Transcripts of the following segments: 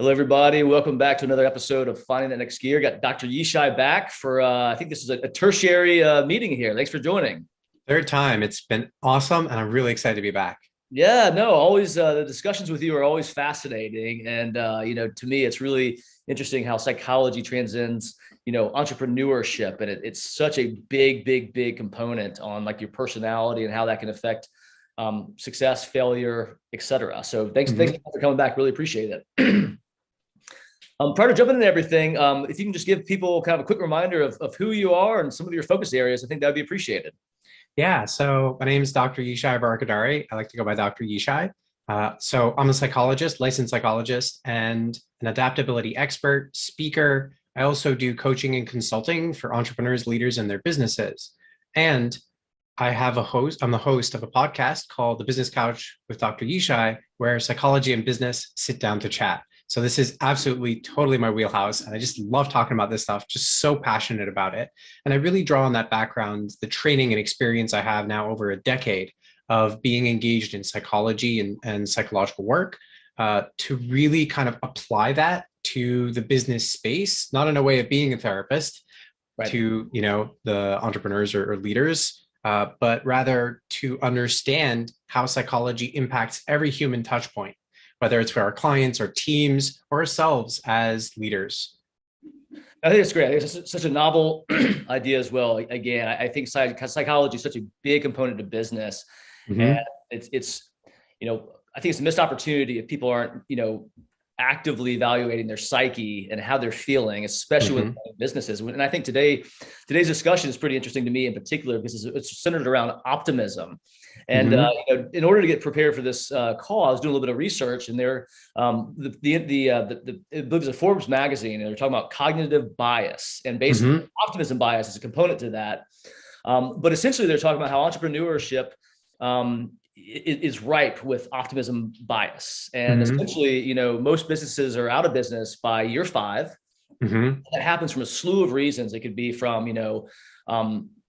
Hello, everybody. Welcome back to another episode of Finding That Next Gear. Got Dr. Yishai back for, I think this is a tertiary meeting here. Thanks for joining. Third time. It's been awesome, and I'm really excited to be back. Yeah, no, always the discussions with you are always fascinating. And, to me, it's really interesting how psychology transcends, entrepreneurship. And it's such a big component on like your personality and how that can affect success, failure, et cetera. So thanks Mhm. for coming back. Really appreciate it. Prior to jumping into everything, if you can just give people kind of a quick reminder of who you are and some of your focus areas, I think that would be appreciated. Yeah, so my name is Dr. Yishai Barakadari. I like to go by Dr. Yishai. So I'm a psychologist, licensed psychologist, and an adaptability expert, speaker. I also do coaching and consulting for entrepreneurs, leaders, and their businesses. And I have a host. I'm the host of a podcast called The Business Couch with Dr. Yishai, where psychology and business sit down to chat. So this is absolutely totally my wheelhouse. And I just love talking about this stuff, just so passionate about it. And I really draw on that background, the training and experience I have now over a decade of being engaged in psychology and psychological work to really kind of apply that to the business space, not in a way of being a therapist Right. to, the entrepreneurs or leaders, but rather to understand how psychology impacts every human touch point, whether it's for our clients or teams or ourselves as leaders. I think it's great. I think it's such a novel idea as well. Again, I think psychology is such a big component of business, and Hmm. it's I think it's a missed opportunity if people aren't actively evaluating their psyche and how they're feeling, especially with Hmm. businesses. And I think today's discussion is pretty interesting to me in particular because it's centered around optimism. And Hmm. in order to get prepared for this call, I was doing a little bit of research, and there, it was a Forbes magazine, and they're talking about cognitive bias, and basically Hmm. optimism bias is a component to that. But essentially, they're talking about how entrepreneurship is ripe with optimism bias, and Hmm. essentially, most businesses are out of business by year five. Hmm. That happens from a slew of reasons. It could be from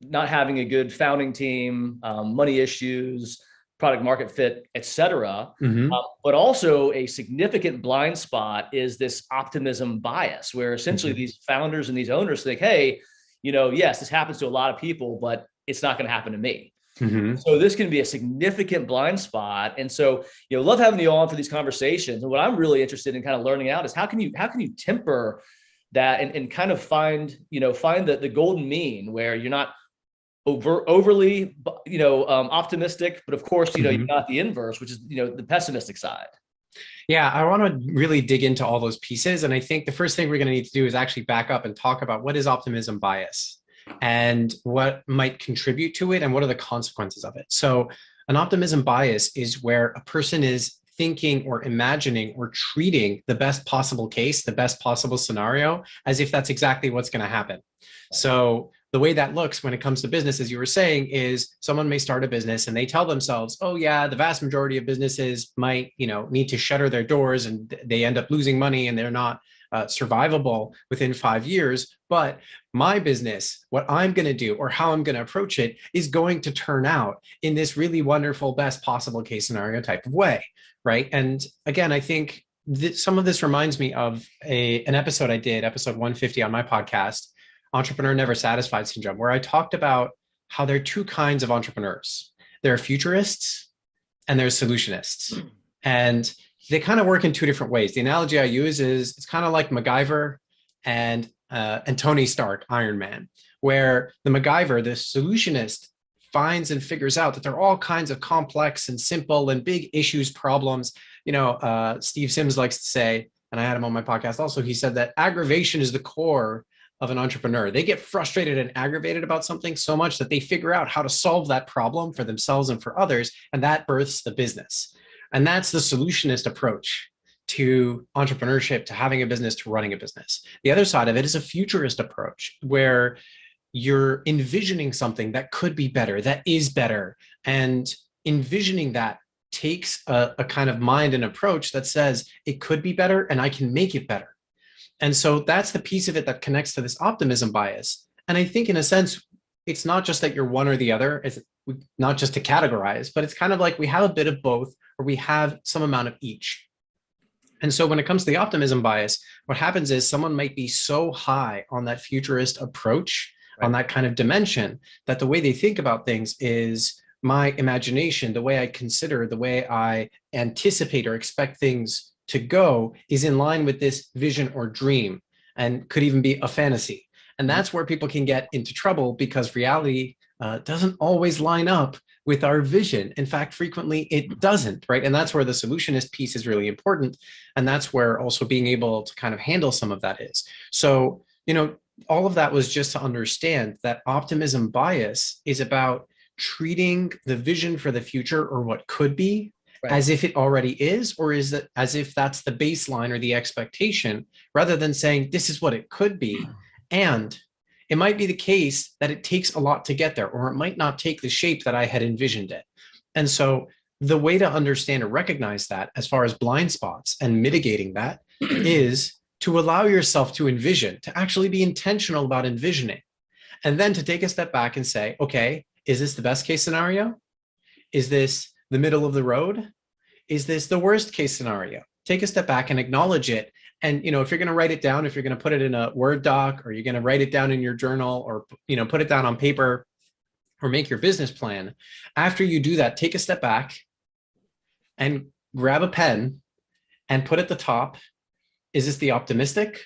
not having a good founding team, money issues, product market fit, etc. Hmm. But also a significant blind spot is this optimism bias, where essentially Hmm. these founders and these owners think, hey, yes, this happens to a lot of people, but it's not going to happen to me. Hmm. So this can be a significant blind spot. And so, love having you on for these conversations. And what I'm really interested in kind of learning out is how can you temper that and kind of find the golden mean where you're not overly optimistic, but of course, you Hmm. got the inverse, which is the pessimistic side. Yeah, I want to really dig into all those pieces. And I think the first thing we're going to need to do is actually back up and talk about what is optimism bias and what might contribute to it and what are the consequences of it. So, an optimism bias is where a person is thinking or imagining or treating the best possible case, the best possible scenario, as if that's exactly what's going to happen. So, the way that looks when it comes to business, as you were saying, is someone may start a business and they tell themselves, oh yeah, the vast majority of businesses might, need to shutter their doors and they end up losing money and they're not survivable within 5 years. But my business, what I'm going to do or how I'm going to approach it is going to turn out in this really wonderful, best possible case scenario type of way. Right. And again, I think some of this reminds me of an episode I did, episode 150 on my podcast, Entrepreneur Never Satisfied Syndrome, where I talked about how there are two kinds of entrepreneurs. There are futurists and there's solutionists. And they kind of work in two different ways. The analogy I use is it's kind of like MacGyver and Tony Stark, Iron Man, where the MacGyver, the solutionist, finds and figures out that there are all kinds of complex and simple and big issues, problems. Steve Sims likes to say, and I had him on my podcast also, he said that aggravation is the core of an entrepreneur. They get frustrated and aggravated about something so much that they figure out how to solve that problem for themselves and for others, and that births the business. And that's the solutionist approach to entrepreneurship, to having a business, to running a business. The other side of it is a futurist approach where you're envisioning something that could be better, that is better. And envisioning that takes a kind of mind and approach that says it could be better and I can make it better. And so that's the piece of it that connects to this optimism bias. And I think in a sense, it's not just that you're one or the other. It's not just to categorize, but it's kind of like we have a bit of both or we have some amount of each. And so when it comes to the optimism bias, what happens is someone might be so high on that futurist approach, on that kind of dimension, that the way they think about things is my imagination, the way I consider, the way I anticipate or expect things to go is in line with this vision or dream, and could even be a fantasy. And that's where people can get into trouble, because reality doesn't always line up with our vision. In fact, frequently it doesn't, right? And that's where the solutionist piece is really important. And that's where also being able to kind of handle some of that is. So, all of that was just to understand that optimism bias is about treating the vision for the future, or what could be, as if it already is, or is it as if that's the baseline or the expectation, rather than saying this is what it could be. And it might be the case that it takes a lot to get there, or it might not take the shape that I had envisioned it. And so the way to understand or recognize that as far as blind spots and mitigating that is to allow yourself to envision, to actually be intentional about envisioning, and then to take a step back and say, okay, is this the best case scenario? Is this the middle of the road? Is this the worst case scenario? Take a step back and acknowledge it. And, if you're going to write it down, if you're going to put it in a Word doc, or you're going to write it down in your journal, or, put it down on paper, or make your business plan, after you do that, take a step back and grab a pen and put at the top, is this the optimistic?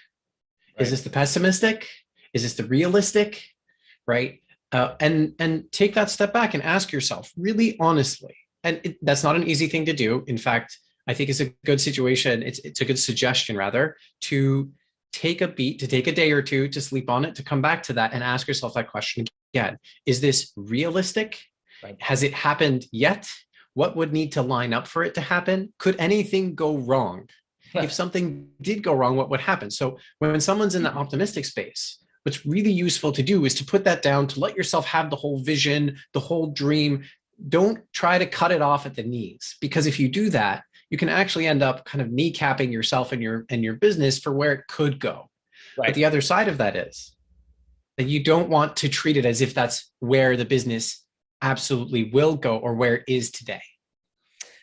Is this the pessimistic? Is this the realistic? Right? And take that step back and ask yourself really honestly. And that's not an easy thing to do. In fact, I think it's a good situation. It's a good suggestion, rather, to take a beat, to take a day or two to sleep on it, to come back to that and ask yourself that question again. Is this realistic? Has it happened yet? What would need to line up for it to happen? Could anything go wrong? If something did go wrong, what would happen? So when someone's in the optimistic space, what's really useful to do is to put that down, to let yourself have the whole vision, the whole dream. Don't try to cut it off at the knees, because if you do that, you can actually end up kind of kneecapping yourself and your business for where it could go. But the other side of that is that you don't want to treat it as if that's where the business absolutely will go, or where it is today.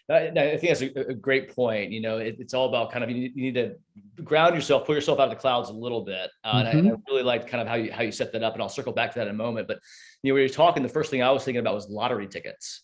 I think that's a great point. It's all about kind of, you need to ground yourself, pull yourself out of the clouds a little bit. And I really like kind of how you set that up, and I'll circle back to that in a moment. But when you're talking, the first thing I was thinking about was lottery tickets,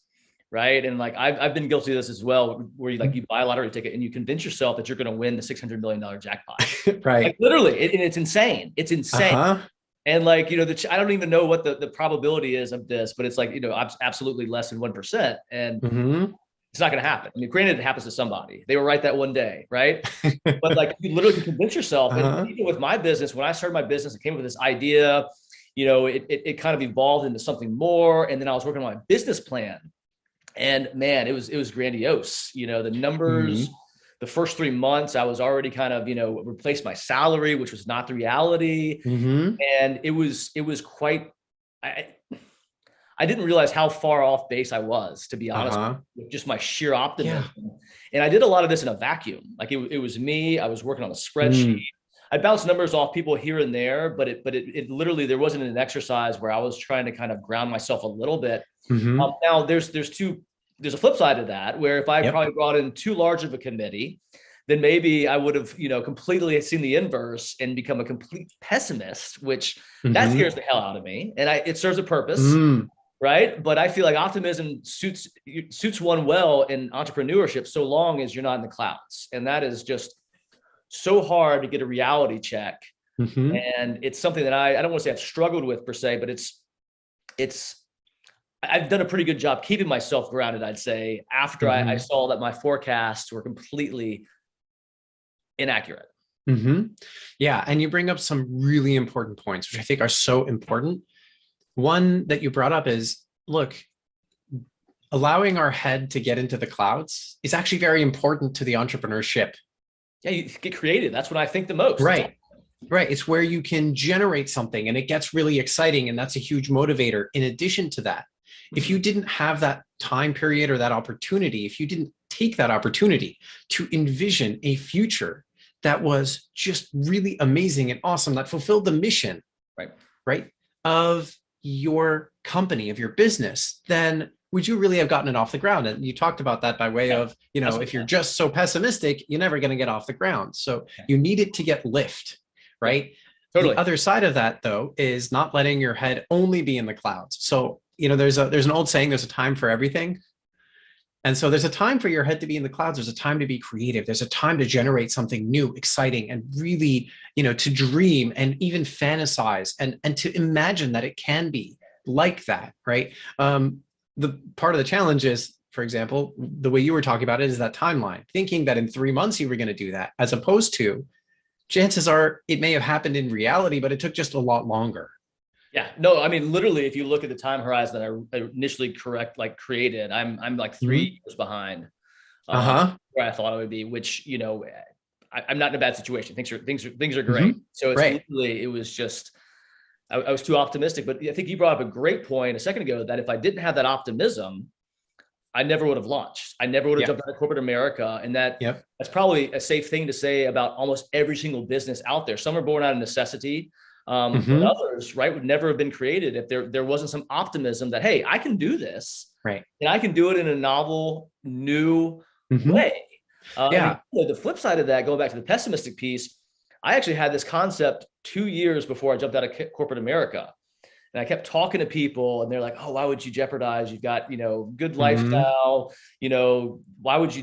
right? And like I've been guilty of this as well, where you buy a lottery ticket and you convince yourself that you're going to win the $600 million jackpot, right? Like literally, and it's insane. It's insane. And like, I don't even know what the probability is of this, but it's like, absolutely less than 1%. And it's not going to happen. I mean, granted, it happens to somebody. They were right that one day, right? But like, you literally can convince yourself. And even with my business, when I started my business, I came up with this idea. It kind of evolved into something more. And then I was working on my business plan, and man, it was grandiose. The numbers. The first 3 months, I was already kind of, replaced my salary, which was not the reality. And it was quite. I didn't realize how far off base I was, to be honest, with just my sheer optimism. And I did a lot of this in a vacuum. Like it was me. I was working on a spreadsheet. I bounced numbers off people here and there, but it literally, there wasn't an exercise where I was trying to kind of ground myself a little bit. Now there's a flip side to that, where if I probably brought in too large of a committee, then maybe I would have, completely seen the inverse and become a complete pessimist, which that scares the hell out of me. And it serves a purpose. Right. But I feel like optimism suits one well in entrepreneurship, so long as you're not in the clouds. And that is just so hard to get a reality check. And it's something that I don't want to say I've struggled with per se, but I've done a pretty good job keeping myself grounded, I'd say, after I saw that my forecasts were completely inaccurate. Yeah. And you bring up some really important points, which I think are so important. One that you brought up is, look, allowing our head to get into the clouds is actually very important to the entrepreneurship. Yeah, you get creative. That's what I think the most. Right. It's where you can generate something and it gets really exciting. And that's a huge motivator. In addition to that, if you didn't have that time period or that opportunity, if you didn't take that opportunity to envision a future that was just really amazing and awesome, that fulfilled the mission, right, of your company, of your business, then would you really have gotten it off the ground? And you talked about that by way Yeah, of, if you're absolutely. just so pessimistic, you're never going to get off the ground. So Yeah, you need it to get lift, yeah, right? The totally. other side of that, though, is not letting your head only be in the clouds. So, there's an old saying, there's a time for everything. And so there's a time for your head to be in the clouds. There's a time to be creative. There's a time to generate something new, exciting, and really, to dream and even fantasize and to imagine that it can be like that, right? The part of the challenge is, for example, the way you were talking about it is that timeline, thinking that in 3 months you were going to do that, as opposed to chances are it may have happened in reality, but it took just a lot longer. Yeah, no, I mean, literally, if you look at the time horizon that I initially created, I'm like Mm-hmm. 3 years behind Uh-huh. where I thought I would be. Which I'm not in a bad situation. Things are Mm-hmm. great. So it's Right. literally it was just I was too optimistic. But I think you brought up a great point a second ago that if I didn't have that optimism, I never would have launched. I never would have Yep. jumped out of corporate America. And Yep. that's probably a safe thing to say about almost every single business out there. Some are born out of necessity, but Mm-hmm. others, right, would never have been created if there wasn't some optimism that, hey, I can do this Right. and I can do it in a novel, new Mm-hmm. way. And Yeah. the flip side of that, going back to the pessimistic piece, I actually had this concept 2 years before I jumped out of corporate America. And I kept talking to people and they're like, oh, why would you jeopardize? You've got, good Mm-hmm. lifestyle, why would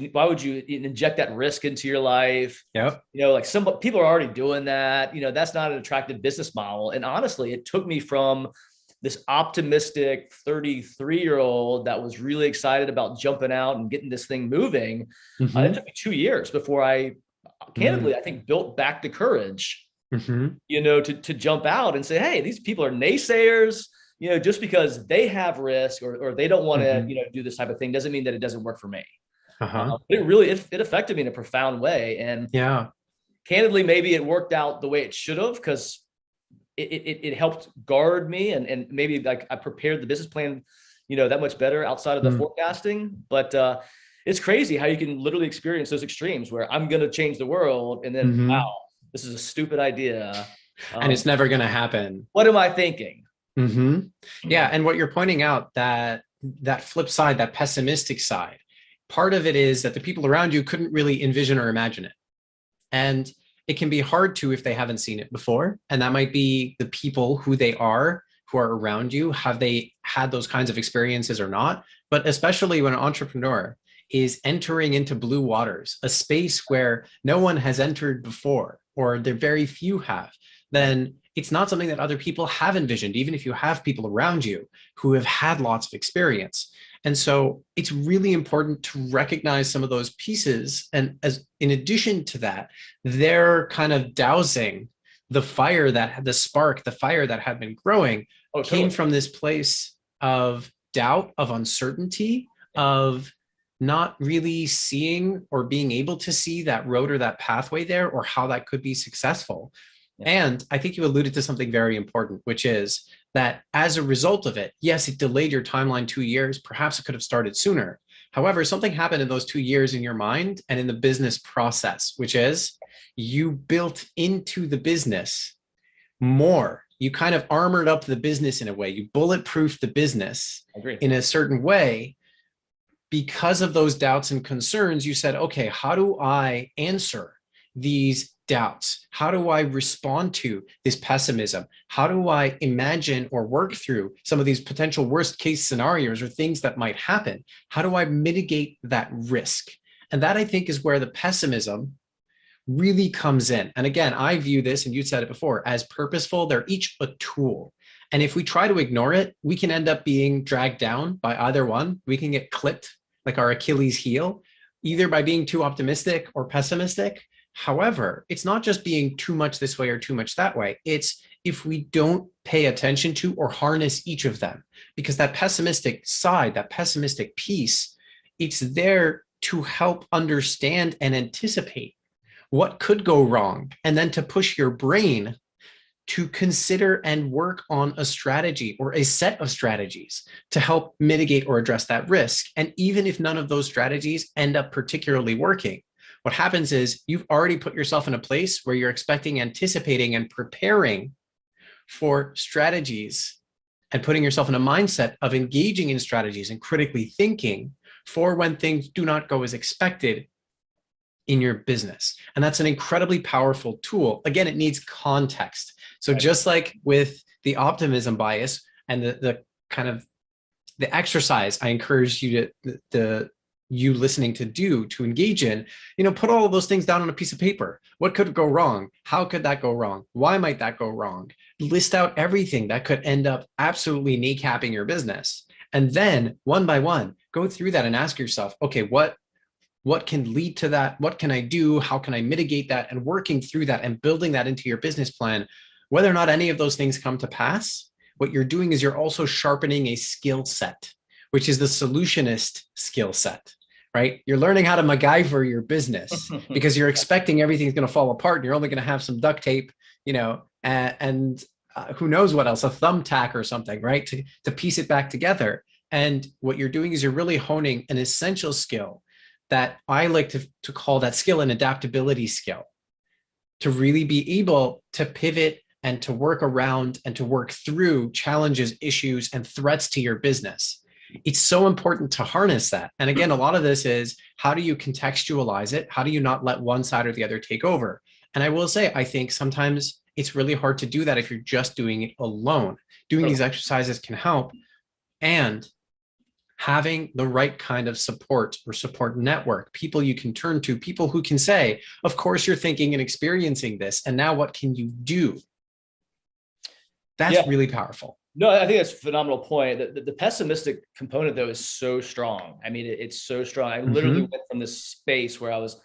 you inject that risk into your life? Yep. Like some people are already doing that. That's not an attractive business model. And honestly, it took me from this optimistic 33-year-old that was really excited about jumping out and getting this thing moving. It Mm-hmm. took me 2 years before candidly, I think built back the courage Mm-hmm. to jump out and say, hey, these people are naysayers. Just because they have risk or they don't want to, Mm-hmm. do this type of thing doesn't mean that it doesn't work for me. Uh-huh. It affected me in a profound way. And Yeah. candidly, maybe it worked out the way it should have because it helped guard me and maybe like I prepared the business plan, that much better outside of the Mm. forecasting. But it's crazy how you can literally experience those extremes where I'm going to change the world and then, Mm-hmm. wow, this is a stupid idea. And it's never going to happen. What am I thinking? Mm-hmm. Yeah. And what you're pointing out, that flip side, that pessimistic side, part of it is that the people around you couldn't really envision or imagine it. And it can be hard to if they haven't seen it before. And that might be the people who are around you. Have they had those kinds of experiences or not? But especially when an entrepreneur is entering into blue waters, a space where no one has entered before, or there very few have, then it's not something that other people have envisioned, even if you have people around you who have had lots of experience. And so it's really important to recognize some of those pieces. And as in addition to that, they're kind of dousing the fire the spark, the fire that had been growing Oh, came totally. from this place of doubt, of uncertainty, of not really seeing or being able to see that road or that pathway there or how that could be successful. Yeah. And I think you alluded to something very important, which is that as a result of it, yes, it delayed your timeline 2 years. Perhaps it could have started sooner. However, something happened in those 2 years in your mind and in the business process, which is you built into the business more. You kind of armored up the business in a way. You bulletproofed the business I agree. in a certain way. Because of those doubts and concerns, you said, okay, how do I answer these doubts? How do I respond to this pessimism? How do I imagine or work through some of these potential worst case scenarios or things that might happen? How do I mitigate that risk? And that I think is where the pessimism really comes in. And again, I view this, and you said it before, as purposeful. They're each a tool. And if we try to ignore it, we can end up being dragged down by either one. We can get clipped like our Achilles heel, either by being too optimistic or pessimistic. However, it's not just being too much this way or too much that way. It's if we don't pay attention to or harness each of them, because that pessimistic side, that pessimistic piece, it's there to help understand and anticipate what could go wrong, and then to push your brain to consider and work on a strategy or a set of strategies to help mitigate or address that risk. And even if none of those strategies end up particularly working, what happens is you've already put yourself in a place where you're expecting, anticipating, and preparing for strategies and putting yourself in a mindset of engaging in strategies and critically thinking for when things do not go as expected in your business. And that's an incredibly powerful tool. Again, it needs context. So just like with the optimism bias and the kind of the exercise I encourage you to you listening to engage in, put all of those things down on a piece of paper. What could go wrong? How could that go wrong? Why might that go wrong? List out everything that could end up absolutely kneecapping your business. And then one by one, go through that and ask yourself, okay, what can lead to that? What can I do? How can I mitigate that? And working through that and building that into your business plan, whether or not any of those things come to pass, what you're doing is you're also sharpening a skill set, which is the solutionist skill set, right? You're learning how to MacGyver your business because you're expecting everything's going to fall apart and you're only going to have some duct tape, and who knows what else, a thumbtack or something, right? To piece it back together. And what you're doing is you're really honing an essential skill that I like to call that skill an adaptability skill, to really be able to pivot and to work around and to work through challenges, issues, and threats to your business. It's so important to harness that. And again, a lot of this is, how do you contextualize it? How do you not let one side or the other take over? And I will say, I think sometimes it's really hard to do that if you're just doing it alone. Doing these exercises can help. And having the right kind of support or support network, people you can turn to, people who can say, of course, you're thinking and experiencing this, and now what can you do? That's really powerful. No, I think that's a phenomenal point. The pessimistic component, though, is so strong. I mean, it's so strong. I literally went from this space where I was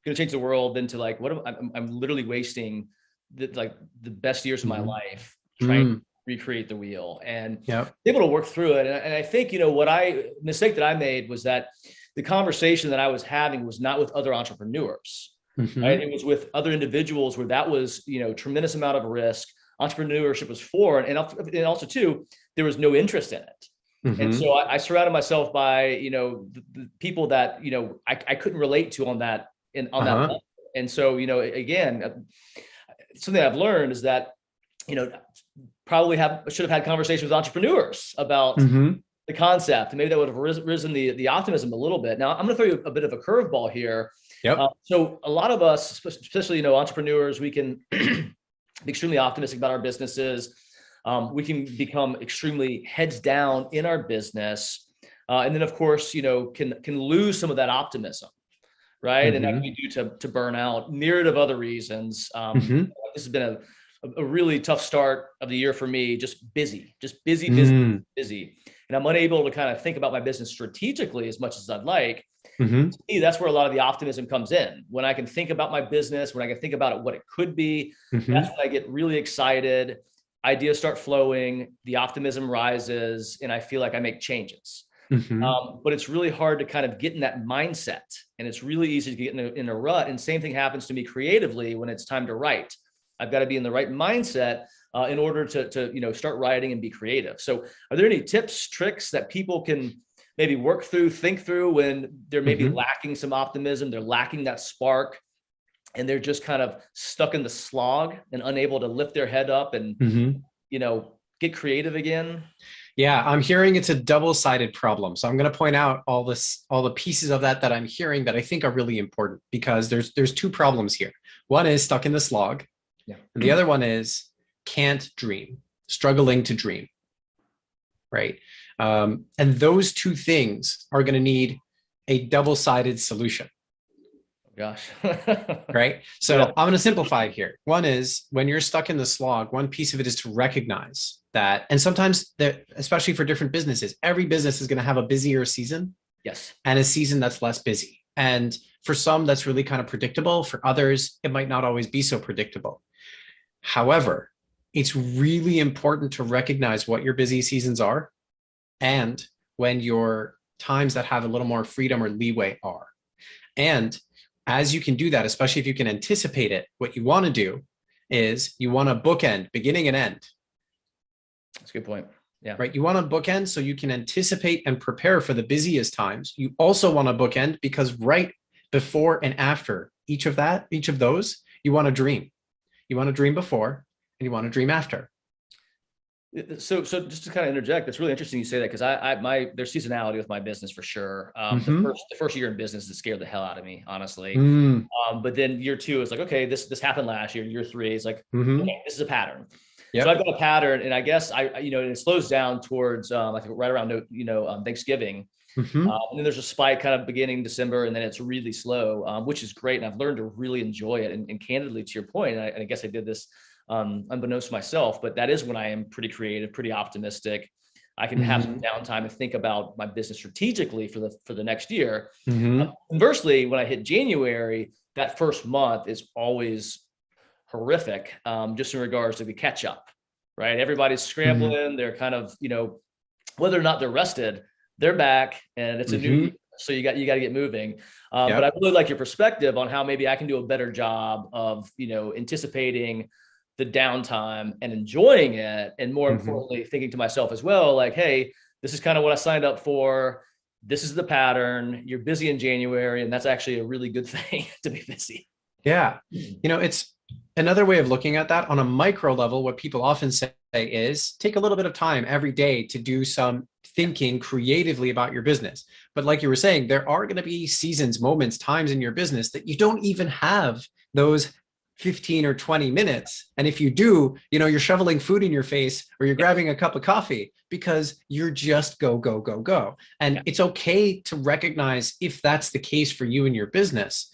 going to change the world into like, I'm literally wasting the best years of my life trying to recreate the wheel, and able to work through it. And I think, mistake that I made was that the conversation that I was having was not with other entrepreneurs, right? It was with other individuals where that was, tremendous amount of risk. Entrepreneurship was for, and also too, there was no interest in it. And so I surrounded myself by, the people that, I couldn't relate to on that level. And so, again, something I've learned is that, probably should have had conversations with entrepreneurs about the concept, and maybe that would have risen the optimism a little bit. Now I'm going to throw you a bit of a curveball here. So a lot of us, especially, entrepreneurs, we can be extremely optimistic about our businesses. We can become extremely heads down in our business. And then of course, can lose some of that optimism, right? And that can be due to burnout, myriad of other reasons. This has been a really tough start of the year for me, just busy. And I'm unable to kind of think about my business strategically as much as I'd like. To me, that's where a lot of the optimism comes in. When I can think about my business, when I can think about it, what it could be, that's when I get really excited. Ideas start flowing, the optimism rises, and I feel like I make changes. But it's really hard to kind of get in that mindset, and it's really easy to get in a rut. And same thing happens to me creatively when it's time to write. I've got to be in the right mindset in order to start writing and be creative. So are there any tips, tricks that people can maybe work through, think through when they're maybe lacking some optimism, they're lacking that spark, and they're just kind of stuck in the slog and unable to lift their head up and, get creative again? Yeah, I'm hearing it's a double-sided problem. So I'm going to point out all the pieces of that I'm hearing that I think are really important, because there's two problems here. One is stuck in the slog. And the other one is can't dream, struggling to dream, right? And those two things are going to need a double-sided solution. Gosh. Right? So I'm going to simplify it here. One is, when you're stuck in the slog, one piece of it is to recognize that, and sometimes that, especially for different businesses, every business is going to have a busier season. Yes. And a season that's less busy. And for some, that's really kind of predictable. For others, it might not always be so predictable. However, it's really important to recognize what your busy seasons are and when your times that have a little more freedom or leeway are. And as you can do that, especially if you can anticipate it, what you want to do is you want to bookend beginning and end. That's a good point. Yeah. Right. You want to bookend so you can anticipate and prepare for the busiest times. You also want to bookend because right before and after each of those, you want to dream. You want to dream before and you want to dream after. So just to kind of interject, it's really interesting you say that, because there's seasonality with my business for sure. Mm-hmm. The first year in business, it scared the hell out of me, honestly. Mm. But then year two is like, okay, this happened last year. Year three is like, Mm-hmm. okay, this is a pattern. So I've Yep. got a pattern, and I guess it slows down towards I think right around Thanksgiving. Mm-hmm. And then there's a spike kind of beginning December, and then it's really slow, which is great. And I've learned to really enjoy it. And candidly, to your point, and I guess I did this unbeknownst to myself, but that is when I am pretty creative, pretty optimistic. I can have some Mm-hmm. downtime and think about my business strategically for the next year. Mm-hmm. Conversely, when I hit January, that first month is always horrific, just in regards to the catch up, right? Everybody's Mm-hmm. scrambling. They're kind of, whether or not they're rested, they're back, and it's a new Mm-hmm. year. So you got to get moving. But I Yep. really like your perspective on how maybe I can do a better job of, anticipating the downtime and enjoying it. And more Mm-hmm. importantly, thinking to myself as well, like, hey, this is kind of what I signed up for. This is the pattern. You're busy in January, and that's actually a really good thing to be busy. Yeah. It's another way of looking at that on a micro level. What people often say is take a little bit of time every day to do some thinking creatively about your business. But like you were saying, there are going to be seasons, moments, times in your business that you don't even have those 15 or 20 minutes. And if you do, you're shoveling food in your face or you're grabbing a cup of coffee because you're just go, go, go, go. And it's okay to recognize if that's the case for you in your business.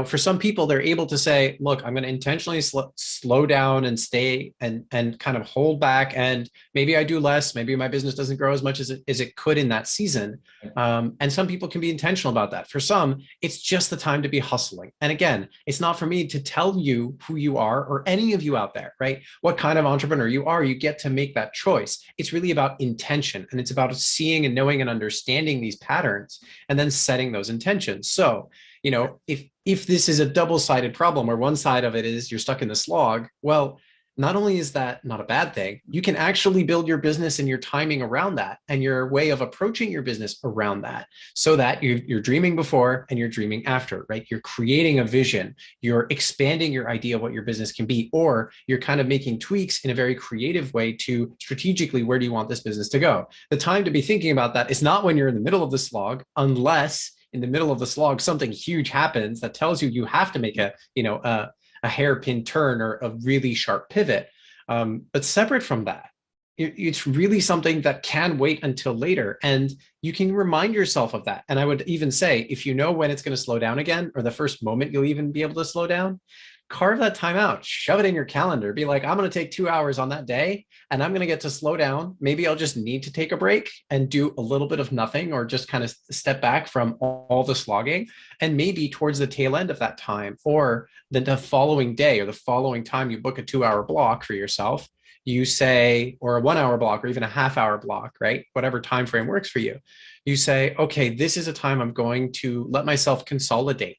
For some people, they're able to say, look, I'm going to intentionally slow down and stay and kind of hold back. And maybe I do less. Maybe my business doesn't grow as much as it could in that season. And some people can be intentional about that. For some, it's just the time to be hustling. And again, it's not for me to tell you who you are or any of you out there, right? What kind of entrepreneur you are, you get to make that choice. It's really about intention, and it's about seeing and knowing and understanding these patterns and then setting those intentions. So, if this is a double-sided problem where one side of it is you're stuck in the slog, well, not only is that not a bad thing, you can actually build your business and your timing around that and your way of approaching your business around that, so that you're dreaming before and you're dreaming after, right? You're creating a vision, you're expanding your idea of what your business can be, or you're kind of making tweaks in a very creative way to strategically, where do you want this business to go? The time to be thinking about that is not when you're in the middle of the slog, unless in the middle of the slog something huge happens that tells you have to make a hairpin turn or a really sharp pivot. But separate from that, it's really something that can wait until later. And you can remind yourself of that. And I would even say, if you know when it's going to slow down again, or the first moment you'll even be able to slow down, carve that time out, shove it in your calendar, be like, I'm going to take 2 hours on that day and I'm going to get to slow down. Maybe I'll just need to take a break and do a little bit of nothing, or just kind of step back from all the slogging. And maybe towards the tail end of that time, or the following day or the following time you book a 2 hour block for yourself, you say, or a 1 hour block or even a half-hour block, right? Whatever time frame works for you. You say, okay, this is a time I'm going to let myself consolidate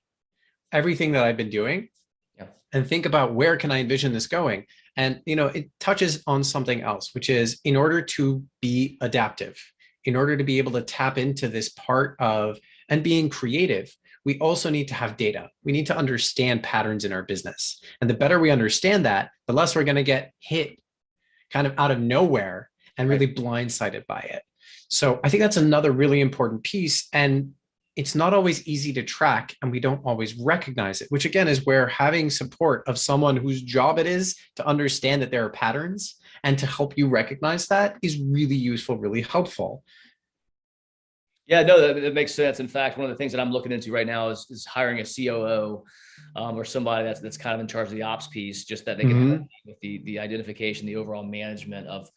everything that I've been doing and think about where can I envision this going. And it touches on something else, which is, in order to be adaptive, in order to be able to tap into this part of and being creative, we also need to have data. We need to understand patterns in our business. And the better we understand that, the less we're going to get hit kind of out of nowhere and really blindsided by it. So I think that's another really important piece. And it's not always easy to track, and we don't always recognize it, which again is where having support of someone whose job it is to understand that there are patterns and to help you recognize that is really useful, really helpful. Yeah, no, that makes sense. In fact, one of the things that I'm looking into right now is hiring a COO, or somebody that's kind of in charge of the ops piece, just that they can help with the identification, the overall management of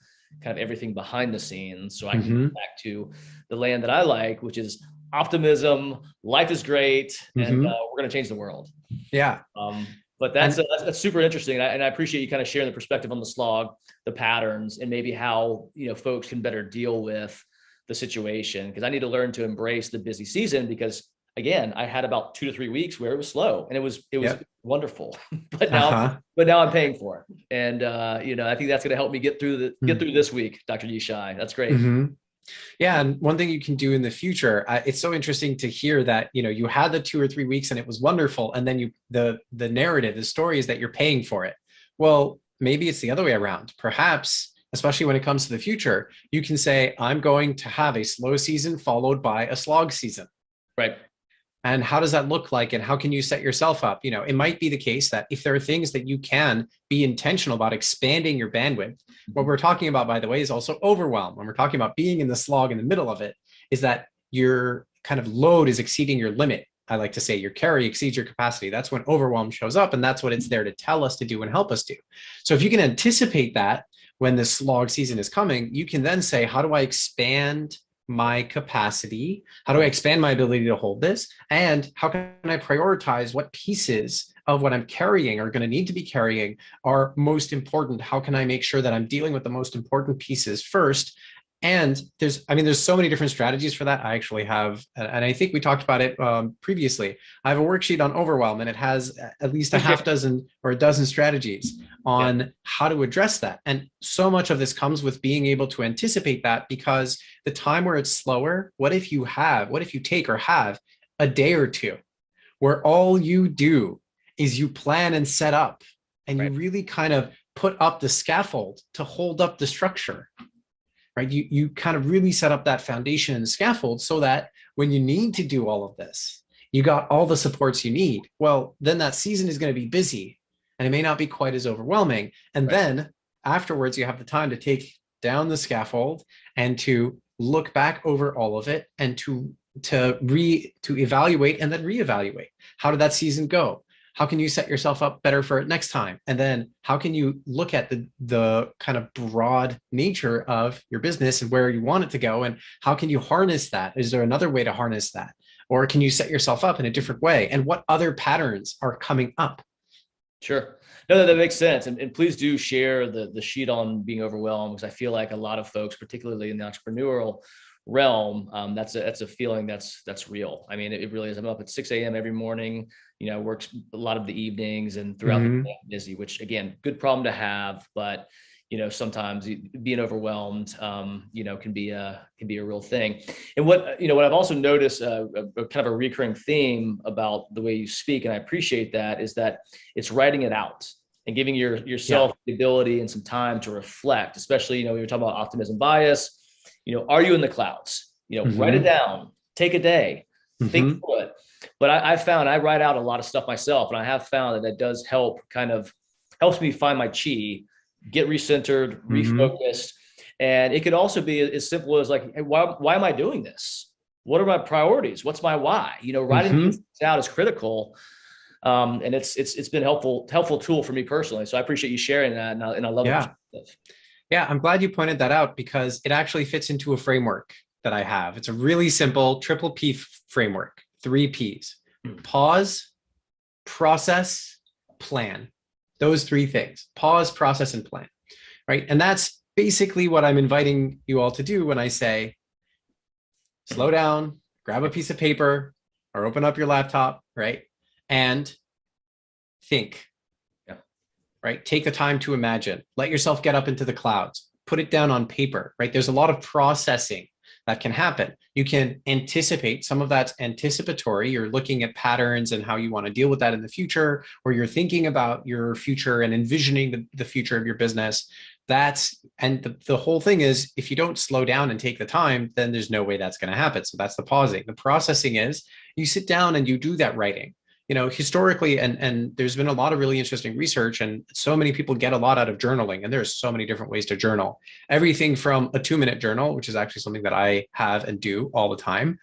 kind of everything behind the scenes. So I can get back to the land that I like, which is optimism. Life is great, and we're going to change the world. Yeah. But that's super interesting, and I appreciate you kind of sharing the perspective on the slog, the patterns, and maybe how folks can better deal with the situation, because I need to learn to embrace the busy season, because again, I had about 2 to 3 weeks where it was slow and it was wonderful, but now I'm paying for it. And, I think that's going to help me get through this week, Dr. Yishai. That's great. Yeah. And one thing you can do in the future, it's so interesting to hear that, you had the 2 or 3 weeks and it was wonderful. And then the narrative, the story is that you're paying for it. Well, maybe it's the other way around. Perhaps especially when it comes to the future, you can say, I'm going to have a slow season followed by a slog season. Right. And how does that look like? And how can you set yourself up? You know, it might be the case that if there are things that you can be intentional about expanding your bandwidth, what we're talking about, by the way, is also overwhelm. When we're talking about being in the slog in the middle of it, is that your kind of load is exceeding your limit. I like to say your carry exceeds your capacity. That's when overwhelm shows up. And that's what it's there to tell us to do and help us do. So if you can anticipate that when the slog season is coming, you can then say, how do I expand my capacity? How do I expand my ability to hold this? And how can I prioritize what pieces of what I'm carrying are going to need to be carrying are most important? How can I make sure that I'm dealing with the most important pieces first? And there's so many different strategies for that. I actually have, and I think we talked about it previously. I have a worksheet on overwhelm, and it has at least a half dozen or a dozen strategies on how to address that. And so much of this comes with being able to anticipate that, because the time where it's slower, what if you take or have a day or two where all you do is you plan and set up, and you really kind of put up the scaffold to hold up the structure. Right? You kind of really set up that foundation and scaffold so that when you need to do all of this, you got all the supports you need. Well, then that season is going to be busy, and it may not be quite as overwhelming. And then afterwards, you have the time to take down the scaffold and to look back over all of it, and to evaluate and then reevaluate. How did that season go? How can you set yourself up better for it next time? And then how can you look at the kind of broad nature of your business and where you want it to go? And how can you harness that? Is there another way to harness that? Or can you set yourself up in a different way? And what other patterns are coming up? Sure. No, that makes sense. And please do share the sheet on being overwhelmed, because I feel like a lot of folks, particularly in the entrepreneurial realm, that's a feeling that's real. I mean, it really is. I'm up at 6 a.m. every morning, works a lot of the evenings and throughout the day I'm busy, which again, good problem to have, but sometimes being overwhelmed, can be a real thing. And what I've also noticed, a kind of a recurring theme about the way you speak, and I appreciate that, is that it's writing it out and giving yourself the ability and some time to reflect, especially, we were talking about optimism bias. Are you in the clouds? Write it down, take a day, think through it. But I found I write out a lot of stuff myself, and I have found that does helps me find my chi, get recentered, refocused. And it could also be as simple as like, hey, why am I doing this? What are my priorities? What's my why? Writing things out is critical. And it's been a helpful tool for me personally. So I appreciate you sharing that. And I love it. Yeah, I'm glad you pointed that out, because it actually fits into a framework that I have. It's a really simple triple P framework, 3 Ps: pause, process, plan. Those 3 things: pause, process, and plan, right? And that's basically what I'm inviting you all to do when I say, slow down, grab a piece of paper or open up your laptop, right? And think. Right? Take the time to imagine. Let yourself get up into the clouds. Put it down on paper, right? There's a lot of processing that can happen. You can anticipate. Some of that's anticipatory. You're looking at patterns and how you want to deal with that in the future, or you're thinking about your future and envisioning the future of your business. The whole thing is, if you don't slow down and take the time, then there's no way that's going to happen. So that's the pausing. The processing is you sit down and you do that writing. Historically, and there's been a lot of really interesting research, and so many people get a lot out of journaling, and there's so many different ways to journal. Everything from a 2-minute journal, which is actually something that I have and do all the time,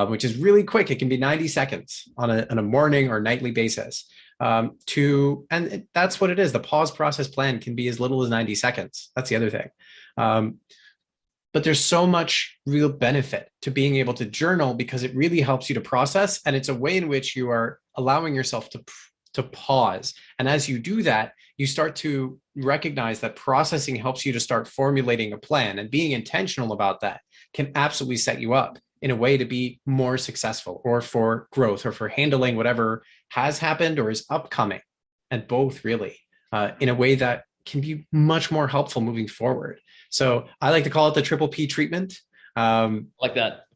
which is really quick. It can be 90 seconds on a morning or nightly basis. And that's what it is. The pause, process, plan can be as little as 90 seconds. That's the other thing. But there's so much real benefit to being able to journal, because it really helps you to process. And it's a way in which you are allowing yourself to pause. And as you do that, you start to recognize that processing helps you to start formulating a plan, and being intentional about that can absolutely set you up in a way to be more successful, or for growth, or for handling whatever has happened or is upcoming. And both really, in a way that can be much more helpful moving forward. So I like to call it the triple P treatment. Like that.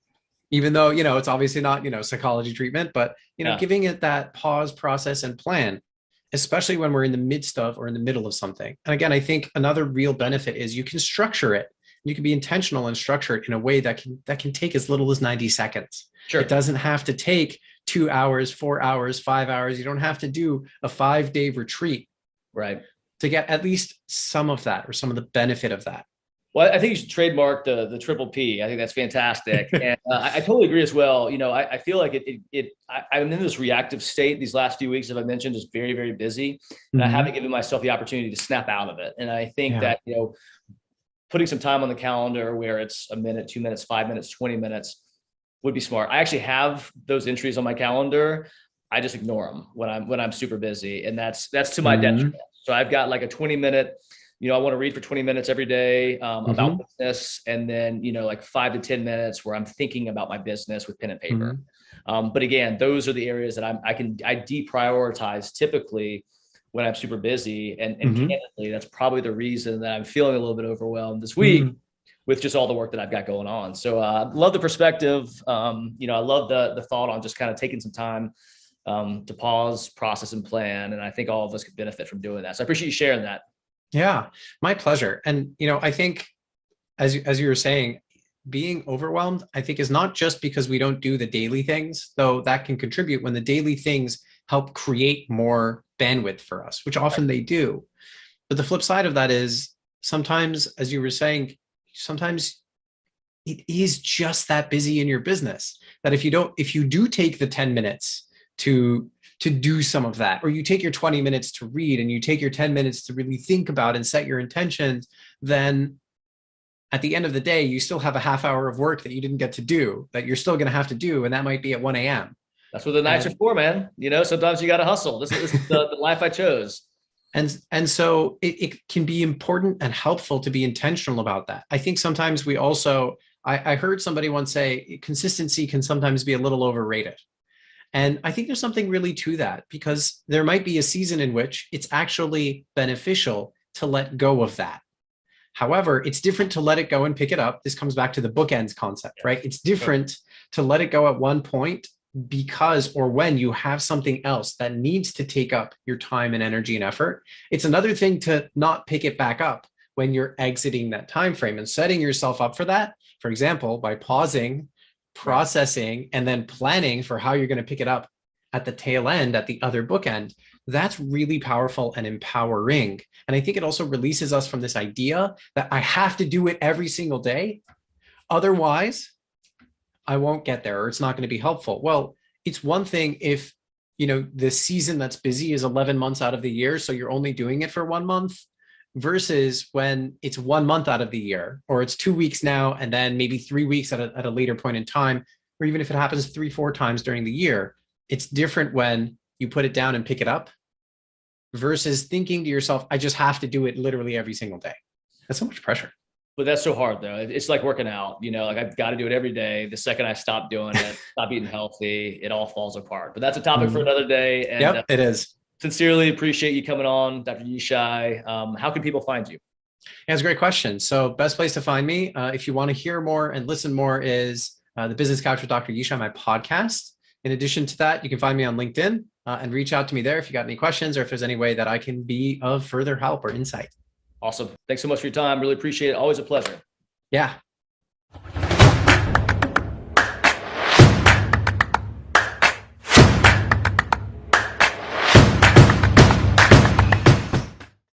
Even though, it's obviously not, psychology treatment, but, giving it that pause, process, and plan. especially when we're in the midst of or in the middle of something. And again, I think another real benefit is you can structure it. You can be intentional and structure it in a way that can take as little as 90 seconds. Sure. It doesn't have to take 2 hours, 4 hours, 5 hours. You don't have to do a 5-day retreat, right, to get at least some of that or some of the benefit of that. Well, I think you should trademark the triple P. I think that's fantastic. And I totally agree as well. I feel like I'm in this reactive state these last few weeks, as I mentioned, just very, very busy. And I haven't given myself the opportunity to snap out of it. And I think that, putting some time on the calendar where it's a minute, 2 minutes, 5 minutes, 20 minutes would be smart. I actually have those entries on my calendar. I just ignore them when I'm super busy. And that's to my detriment. So I've got like a 20-minute, I want to read for 20 minutes every day about business. And then, like 5 to 10 minutes where I'm thinking about my business with pen and paper. But again, those are the areas that I deprioritize typically when I'm super busy. And candidly, that's probably the reason that I'm feeling a little bit overwhelmed this week with just all the work that I've got going on. So love the perspective. I love the thought on just kind of taking some time to pause, process, and plan. And I think all of us could benefit from doing that. So I appreciate you sharing that. Yeah, my pleasure. And, I think as you were saying, being overwhelmed, I think is not just because we don't do the daily things, though that can contribute when the daily things help create more bandwidth for us, which often they do. But the flip side of that is sometimes, as you were saying, sometimes it is just that busy in your business that if you do take the 10 minutes to do some of that, or you take your 20 minutes to read and you take your 10 minutes to really think about and set your intentions, then at the end of the day, you still have a half hour of work that you didn't get to do that you're still going to have to do. And that might be at 1 a.m. That's what the nights are for, man. Sometimes you got to hustle. This is the life I chose. And so it can be important and helpful to be intentional about that. I think sometimes we also, I heard somebody once say, consistency can sometimes be a little overrated. And I think there's something really to that, because there might be a season in which it's actually beneficial to let go of that. However, it's different to let it go and pick it up. This comes back to the bookends concept, right? It's different to let it go at one point because or when you have something else that needs to take up your time and energy and effort. It's another thing to not pick it back up when you're exiting that time frame and setting yourself up for that. For example, by pausing, processing, and then planning for how you're going to pick it up at the tail end, at the other bookend. That's really powerful and empowering. And I think it also releases us from this idea that I have to do it every single day. Otherwise, I won't get there, or it's not going to be helpful. Well, it's one thing if, the season that's busy is 11 months out of the year, so you're only doing it for 1 month, versus when it's 1 month out of the year, or it's 2 weeks now, and then maybe 3 weeks at a later point in time, or even if it happens 3-4 times during the year. It's different when you put it down and pick it up versus thinking to yourself, I just have to do it literally every single day. That's so much pressure. But that's so hard though. It's like working out, like I've got to do it every day. The second I stop doing it, stop eating healthy, it all falls apart. But that's a topic for another day. And it is. Sincerely appreciate you coming on, Dr. Yishai. How can people find you? Yeah, it's a great question. So best place to find me, if you want to hear more and listen more, is the Business Couch with Dr. Yishai, my podcast. In addition to that, you can find me on LinkedIn and reach out to me there if you got any questions or if there's any way that I can be of further help or insight. Awesome. Thanks so much for your time. Really appreciate it. Always a pleasure. Yeah.